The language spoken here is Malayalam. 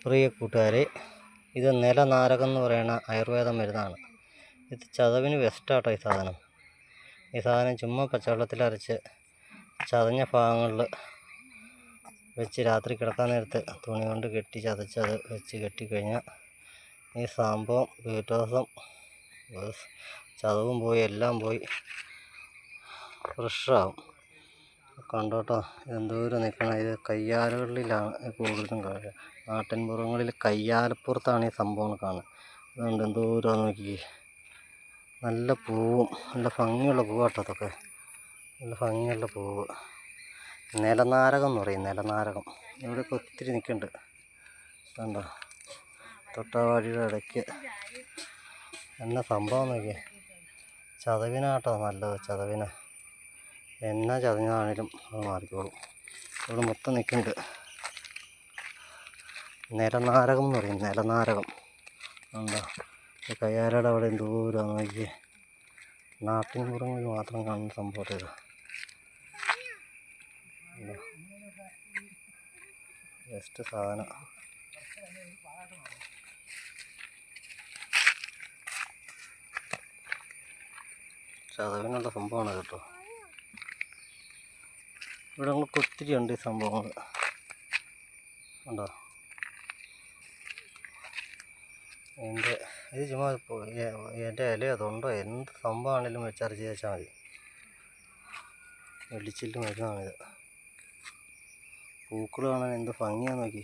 പ്രിയ കൂട്ടുകാരെ, ഇത് നിലനാരകം എന്ന് പറയുന്ന ആയുർവേദ മരുന്നാണ്. ഇത് ചതവിന് ബെസ്റ്റാട്ടോ ഈ സാധനം. ഈ സാധനം ചുമ്മാ പച്ചവെള്ളത്തിൽ അരച്ച് ചതഞ്ഞ ഭാഗങ്ങളിൽ വെച്ച് രാത്രി കിടക്കാൻ നേരത്ത് തുണി കൊണ്ട് കെട്ടി ചതച്ചത് വെച്ച് കെട്ടിക്കഴിഞ്ഞാൽ ഈ സംഭവം പിറ്റേ ദിവസം ചതവും പോയി എല്ലാം പോയി ഫ്രഷാവും. കണ്ടോട്ടോ, എന്തോരം നിൽക്കണം. ഇത് കയ്യാലകളിലാണ് കൂടുതലും കാണുക. നാട്ടിൻപുറങ്ങളിൽ കയ്യാലപ്പുറത്താണ് ഈ സംഭവം കാണുന്നത്. അതുകൊണ്ട് എന്തോരം നോക്കി, നല്ല പൂവും നല്ല ഭംഗിയുള്ള പൂവാട്ടോ. അതൊക്കെ നല്ല ഭംഗിയുള്ള പൂവ്. നിലനാരകം എന്ന് പറയും, നിലനാരകം. ഇവിടെയൊക്കെ ഒത്തിരി നിൽക്കുന്നുണ്ട്. കണ്ടോ, തൊട്ടാവാടിയുടെ ഇടയ്ക്ക് എന്നാ സംഭവം നോക്കിയേ. ചതവിനാട്ടോ നല്ലത്, ചതവിന് എന്നാ ചതഞ്ഞാണേലും അത് മാറിക്കോളും. ഇവിടെ മൊത്തം നിൽക്കുന്നുണ്ട്. നിലനാരകം എന്ന് പറയും, നിലനാരകം. ഉണ്ടോ, ഈ കയ്യാലയുടെ അവിടെ എന്തോരം നോക്കിയേ. നാട്ടിൻപുറങ്ങളിൽ മാത്രം കാണുന്ന സംഭവം ഇത്. ബെസ്റ്റ് സാധനം. ചതവിനുള്ള സംഭവമാണ് കേട്ടോ. ഇവിടെ നമുക്ക് ഒത്തിരി ഉണ്ട് ഈ സംഭവങ്ങൾ. ഉണ്ടോ, ഇത് ചുമ്മാ എൻ്റെ ഇല അതുണ്ടോ എന്ത് സംഭവമാണെങ്കിലും വെച്ചരച്ച് വെച്ചാൽ മതി. വെളിച്ചിട്ട് മരുന്നാണിത്. പൂക്കൾ കാണാൻ എന്ത് ഭംഗിയാന്ന് നോക്കി.